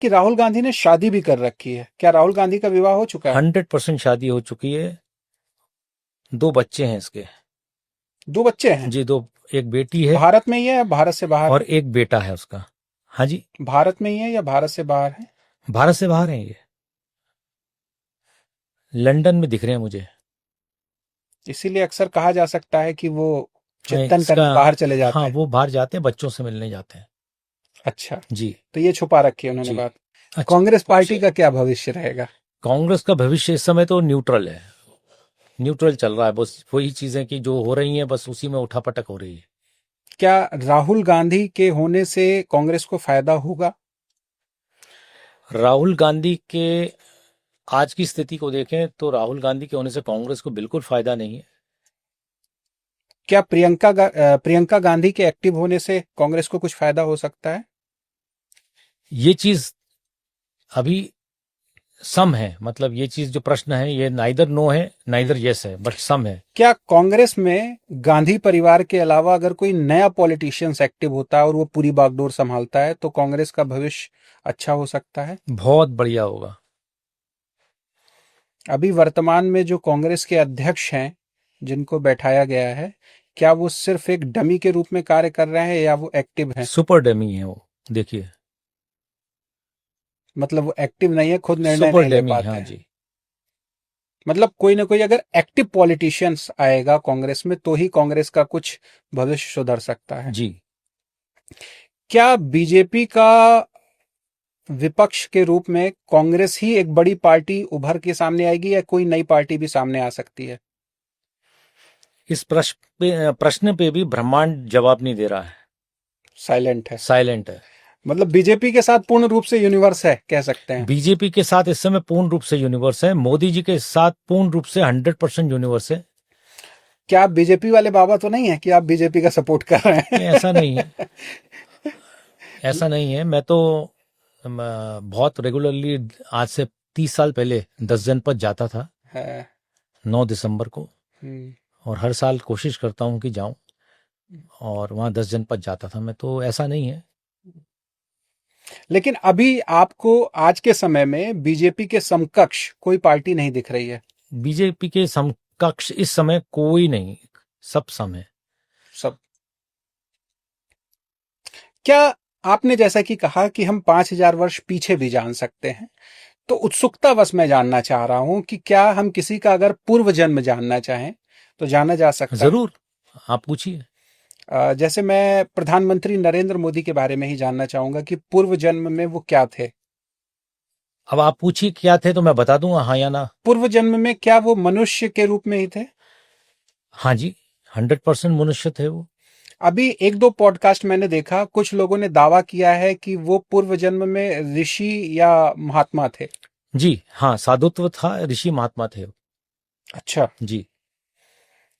कि राहुल गांधी ने शादी भी कर रखी है। क्या राहुल गांधी का विवाह हो चुका है? 100% शादी हो चुकी है। 2 बच्चे हैं इसके। 2 बच्चे हैं? जी, 2। एक बेटी है भारत में ही है या भारत से बाहर और है? एक बेटा है उसका। हाँ जी। भारत में ही है या भारत से बाहर है? भारत से बाहर हैं ये। लंदन में दिख रहे हैं मुझे। इसीलिए अक्सर कहा जा सकता है कि वो हाँ, चिंतन इसका। करने बाहर चले हाँ, जाते हैं। वो बाहर जाते हैं, बच्चों से मिलने जाते हैं। अच्छा, जी। तो ये छुपा रखी है उन्होंने जी। बात। अच्छा। कांग्रेस पार्टी का क्या भविष्य रहेगा? कांग्रेस का भविष्य इस समय तो न्यूट्रल है। न्यूट्रल चल रहा है, बस वही चीजें कि जो हो रही हैं बस उसी में उठापटक हो रही है। क्या राहुल गांधी के होने से कांग्रेस को फायदा होगा? राहुल गांधी के आज की स्थिति को देखें तो राहुल गांधी के होने से कांग्रेस को बिल्कुल फायदा नहीं है। क्या प्रियंका गांधी के एक्टिव होने से कांग्रेस को कुछ फायदा हो सकता है? ये चीज अभी सम है, मतलब ये चीज जो प्रश्न है ये नाइदर नो है नाइदर यस है, बट सम है। क्या कांग्रेस में गांधी परिवार के अलावा अगर कोई नया पॉलिटिशियंस एक्टिव होता है और वो पूरी बागडोर संभालता है तो कांग्रेस का भविष्य अच्छा हो सकता है? बहुत बढ़िया होगा। अभी वर्तमान में जो कांग्रेस के अध्यक्ष हैं, जिनको बैठाया गया है, क्या वो सिर्फ एक डमी के रूप में कार्य कर रहे हैं या वो एक्टिव हैं? सुपर डेमी है वो, देखिए। मतलब वो एक्टिव नहीं है, खुद निर्णय सुपर नहीं ले डेमी, पाते हाँ हैं। जी। मतलब कोई ना कोई अगर एक्टिव पॉलिटिशियंस आएगा कांग्रेस में तो ही कांग्रेस का कुछ भविष्य सुधर सकता है। जी। क्या बीजेपी का विपक्ष के रूप में कांग्रेस ही एक बड़ी पार्टी उभर के सामने आएगी या कोई नई पार्टी भी सामने आ सकती है? इस प्रश्न पे भी ब्रह्मांड जवाब नहीं दे रहा है। साइलेंट है। साइलेंट है। मतलब बीजेपी के साथ पूर्ण रूप से यूनिवर्स है, कह सकते हैं। बीजेपी के साथ इस समय पूर्ण रूप से यूनिवर्स है। मोदी जी के साथ पूर्ण रूप से 100% यूनिवर्स है। क्या आप बीजेपी वाले बाबा तो नहीं है कि आप बीजेपी का सपोर्ट कर रहे नहीं, ऐसा नहीं है। हैं? ऐसा नहीं है। मैं तो बहुत रेगुलरली आज से 30 साल पहले 10 जनपद जाता था, है। 9 दिसंबर को। हम्म। और हर साल कोशिश करता हूँ कि जाऊं, और वहाँ 10 जनपद जाता था मैं, तो ऐसा नहीं है। लेकिन अभी आपको आज के समय में बीजेपी के समकक्ष कोई पार्टी नहीं दिख रही है। बीजेपी के समकक्ष इस समय कोई नहीं, सब सम है। सब। क्या आपने जैसा कि कहा कि हम 5,000 वर्ष पीछे भी जान सकते हैं, तो उत्सुकतावश मैं जानना चाह रहा हूं कि क्या हम किसी का अगर पूर्व जन्म जानना चाहें तो जाना जा सकता है? जरूर, आप पूछिए। जैसे मैं प्रधानमंत्री नरेंद्र मोदी के बारे में ही जानना चाहूंगा कि पूर्व जन्म में वो क्या थे। अब आप पूछिए क्या थे तो मैं बता दूंगा हाँ या ना। पूर्व जन्म में क्या वो मनुष्य के रूप में ही थे? हाँ जी, 100% मनुष्य थे वो। अभी एक दो पॉडकास्ट मैंने देखा, कुछ लोगों ने दावा किया है कि वो पूर्व जन्म में ऋषि या महात्मा थे। जी हाँ, साधुत्व था, ऋषि महात्मा थे वो। अच्छा। जी।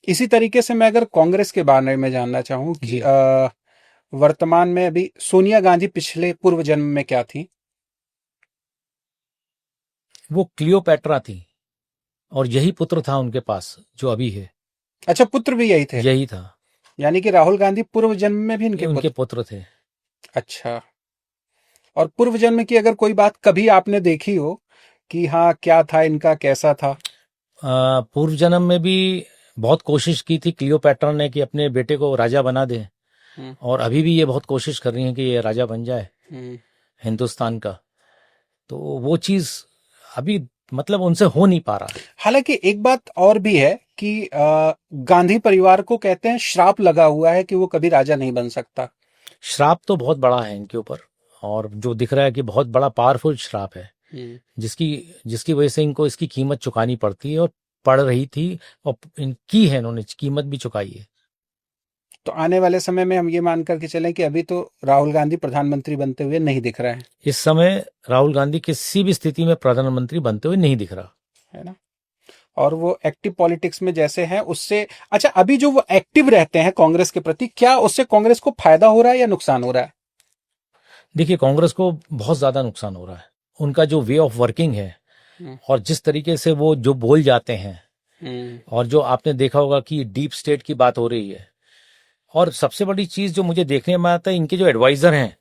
इसी तरीके से मैं अगर कांग्रेस के बारे में जानना चाहूं कि जी। वर्तमान में अभी सोनिया गांधी पिछले पूर्व जन्म में क्या थी? वो क्लियोपैट्रा थी, और यही पुत्र था उनके पास जो अभी है। अच्छा, पुत्र भी यही थे? यही था। यानी कि राहुल गांधी पूर्व जन्म में भी ये इनके उनके पुत्र? पुत्र थे। अच्छा। और पूर्व जन्म की अगर कोई बात कभी आपने देखी हो कि हाँ क्या था इनका, कैसा था? पूर्व जन्म में भी बहुत कोशिश की थी क्लियोपैट्रा ने कि अपने बेटे को राजा बना दे, हम्म। और अभी भी ये बहुत कोशिश कर रही हैं कि ये राजा बन जाए हम्म। हिंदुस्तान का। तो वो चीज अभी मतलब उनसे हो नहीं पा रहा। हालांकि एक बात और भी है कि गांधी परिवार को कहते हैं श्राप लगा हुआ है कि वो कभी राजा नहीं बन सकता। श्राप तो बहुत बड़ा है इनके ऊपर, और जो दिख रहा है कि बहुत बड़ा पावरफुल श्राप है, हम्म। जिसकी जिसकी वजह से इनको इसकी कीमत चुकानी पड़ती है, और पड़ रही थी, और इनकी है, इन्होंने कीमत भी चुकाई है। तो आने वाले समय में हम ये मान करके चलें कि अभी तो राहुल गांधी प्रधानमंत्री बनते हुए नहीं दिख रहे हैं, इस समय राहुल गांधी किसी भी स्थिति में प्रधानमंत्री बनते हुए नहीं दिख रहा। है ना? और वो एक्टिव पॉलिटिक्स में जैसे हैं उससे, अच्छा अभी जो वो एक्टिव रहते हैं कांग्रेस के प्रति, क्या उससे कांग्रेस को फायदा हो रहा है या नुकसान हो रहा है? देखिए, कांग्रेस को बहुत ज्यादा नुकसान हो रहा है। उनका जो वे ऑफ वर्किंग है, हम्म। और जिस तरीके से वो जो बोल जाते हैं, हम्म। और जो आपने देखा होगा कि डीप स्टेट की बात हो रही है, और सबसे बड़ी चीज जो मुझे देखने में आता है, इनके जो एडवाइजर हैं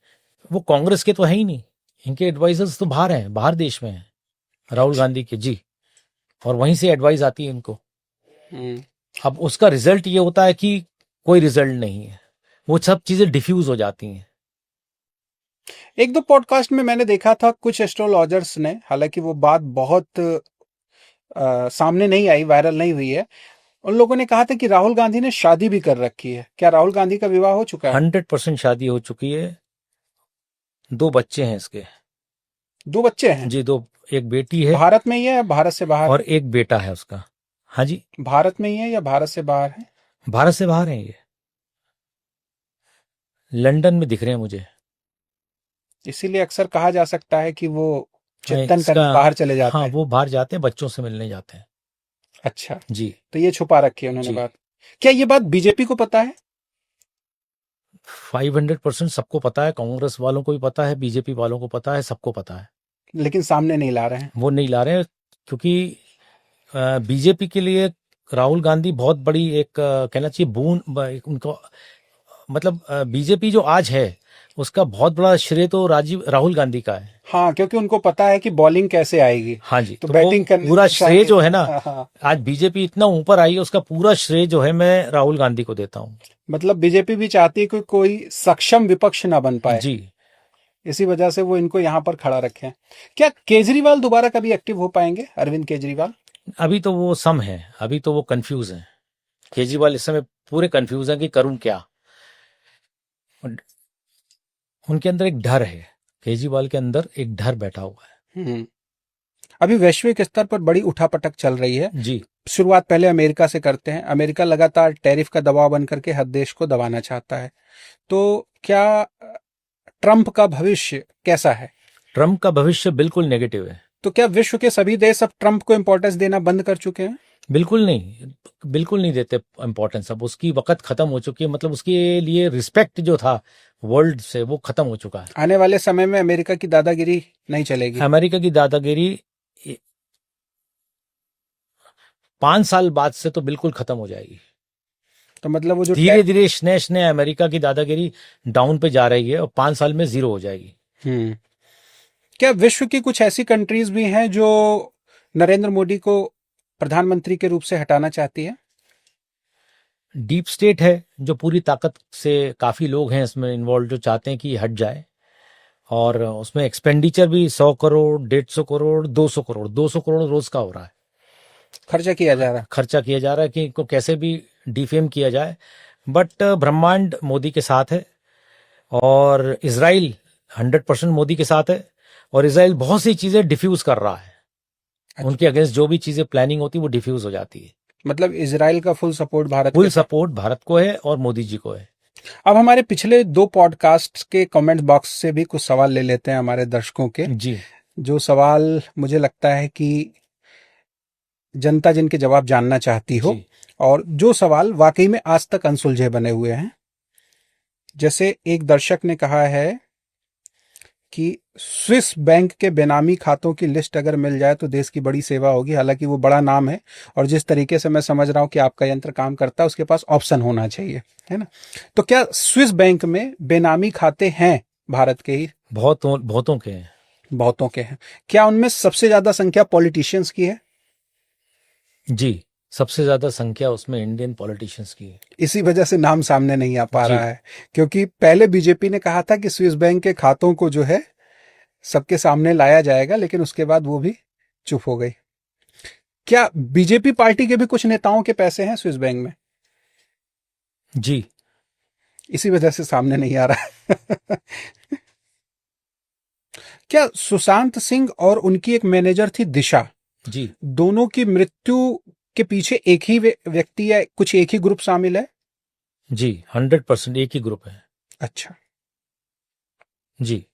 वो कांग्रेस के तो है ही नहीं, इनके एडवाइजर्स तो बाहर हैं, बाहर देश में हैं, राहुल गांधी के। जी। और वहीं से एडवाइस आती है इनको। हम्म। अब उसका रिजल्ट ये होता है कि कोई रिजल्ट नहीं है, वो सब चीजें डिफ्यूज हो जाती हैं। एक दो पॉडकास्ट में मैंने देखा था कुछ एस्ट्रोलॉजर्स ने, हालांकि वो बात बहुत सामने नहीं आई, वायरल नहीं हुई है, उन लोगों ने कहा था कि राहुल गांधी ने शादी भी कर रखी है। क्या राहुल गांधी का विवाह हो चुका है? 100% शादी हो चुकी है, 2 बच्चे हैं इसके। 2 बच्चे हैं? जी, 2, एक बेटी है भारत में ही है या भारत से बाहर और है? एक बेटा है उसका। हाँ जी, भारत में ही है या भारत से बाहर है? भारत से बाहर हैं ये, लंदन में दिख रहे हैं मुझे। इसीलिए अक्सर कहा जा सकता है कि वो हाँ, चिंतन इसका, करने बाहर चले जाते हाँ हैं। वो बाहर जाते हैं, बच्चों से मिलने जाते हैं। अच्छा, जी। तो ये छुपा रखी है उन्होंने जी, बात। क्या ये बात बीजेपी को पता है? 500% सबको पता है, कांग्रेस वालों को भी पता है, बीजेपी वालों को पता है, सबको पता है। लेकिन सामने नहीं ला रहे हैं। वो नहीं ला रहे हैं क्योंकि बीजेपी के लिए राहुल गांधी बहुत बड़ी एक कहना चाहिए उनको, मतलब बीजेपी जो आज है उसका बहुत बड़ा श्रेय तो राहुल गांधी का है। हाँ, क्योंकि उनको पता है कि बॉलिंग कैसे आएगी, हाँ जी, तो तो वो बैटिंग करने पूरा से श्रेय जो है ना, हाँ, हाँ। आज बीजेपी इतना ऊपर आई है, उसका पूरा श्रेय जो है मैं राहुल गांधी को देता हूँ। मतलब बीजेपी भी चाहती है कि कोई सक्षम विपक्ष ना बन पाए, जी। इसी वजह से वो इनको यहाँ पर खड़ा रखे हैं। क्या केजरीवाल दोबारा कभी एक्टिव हो पाएंगे, अरविंद केजरीवाल? अभी तो वो सम है, अभी तो वो कंफ्यूज है। केजरीवाल इस समय पूरे कंफ्यूज है कि करूं क्या। उनके अंदर एक डर है, केजरीवाल के अंदर एक डर बैठा हुआ है। अभी वैश्विक स्तर पर बड़ी उठापटक चल रही है। जी। शुरुआत पहले अमेरिका से करते हैं। अमेरिका लगातार टैरिफ का दबाव बन करके हर देश को दबाना चाहता है। तो क्या ट्रंप का भविष्य कैसा है? ट्रंप का भविष्य बिल्कुल नेगेटिव है। तो क्या विश्व के सभी देश अब ट्रंप को इंपॉर्टेंस देना बंद कर चुके हैं? बिल्कुल नहीं, बिल्कुल नहीं देते इंपॉर्टेंस। अब उसकी वक्त खत्म हो चुकी है, मतलब उसके लिए रिस्पेक्ट जो था वर्ल्ड से वो खत्म हो चुका है। आने वाले समय में अमेरिका की दादागिरी नहीं चलेगी? अमेरिका की दादागिरी 5 साल बाद से तो बिल्कुल खत्म हो जाएगी। तो मतलब वो जो धीरे धीरे स्ने स्ने अमेरिका की दादागिरी डाउन पे जा रही है और 5 साल में 0 हो जाएगी। क्या विश्व की कुछ ऐसी कंट्रीज भी हैं जो नरेंद्र मोदी को प्रधानमंत्री के रूप से हटाना चाहती है? डीप स्टेट है जो पूरी ताकत से, काफी लोग हैं इसमें इन्वॉल्व जो चाहते हैं कि हट जाए, और उसमें एक्सपेंडिचर भी 100 करोड़, 150 करोड़, 200 करोड़, 200 करोड़ रोज का हो रहा है। खर्चा किया जा रहा है। खर्चा किया जा रहा है कि इनको कैसे भी डिफेम किया जाए। बट ब्रह्मांड मोदी के साथ है, और इसराइल 100% मोदी के साथ है, और इसराइल बहुत सी चीजें डिफ्यूज कर रहा है। अच्छा। उनके अगेंस्ट जो भी चीजें प्लानिंग होती है वो डिफ्यूज हो जाती है। मतलब इजराइल का फुल सपोर्ट भारत फुल के साथ। सपोर्ट भारत को है और मोदी जी को है। अब हमारे पिछले 2 पॉडकास्ट के कमेंट बॉक्स से भी कुछ सवाल ले लेते हैं हमारे दर्शकों के। जी। जो सवाल मुझे लगता है कि जनता जिनके जवाब जानना चाहती हो, जी। और जो सवाल वाकई में आज तक अनसुलझे बने हुए हैं। जैसे एक दर्शक ने कहा है कि स्विस बैंक के बेनामी खातों की लिस्ट अगर मिल जाए तो देश की बड़ी सेवा होगी। हालांकि वो बड़ा नाम है, और जिस तरीके से मैं समझ रहा हूं कि आपका यंत्र काम करता है, उसके पास ऑप्शन होना चाहिए, है ना? तो क्या स्विस बैंक में बेनामी खाते हैं भारत के ही? बहुतों के हैं। बहुतों के हैं। क्या उनमें सबसे ज्यादा संख्या पॉलिटिशियंस की है? जी, सबसे ज्यादा संख्या उसमें इंडियन पॉलिटिशियंस की है। इसी वजह से नाम सामने नहीं आ पा जी। रहा है, क्योंकि पहले बीजेपी ने कहा था कि स्विस बैंक के खातों को जो है सबके सामने लाया जाएगा, लेकिन उसके बाद वो भी चुप हो गई। क्या बीजेपी पार्टी के भी कुछ नेताओं के पैसे हैं स्विस बैंक में? जी। इसी वजह से सामने नहीं आ रहा है। क्या सुशांत सिंह और उनकी एक मैनेजर थी दिशा, जी। दोनों की मृत्यु के पीछे एक ही व्यक्ति या कुछ एक ही ग्रुप शामिल है? जी, 100% एक ही ग्रुप है। अच्छा। जी।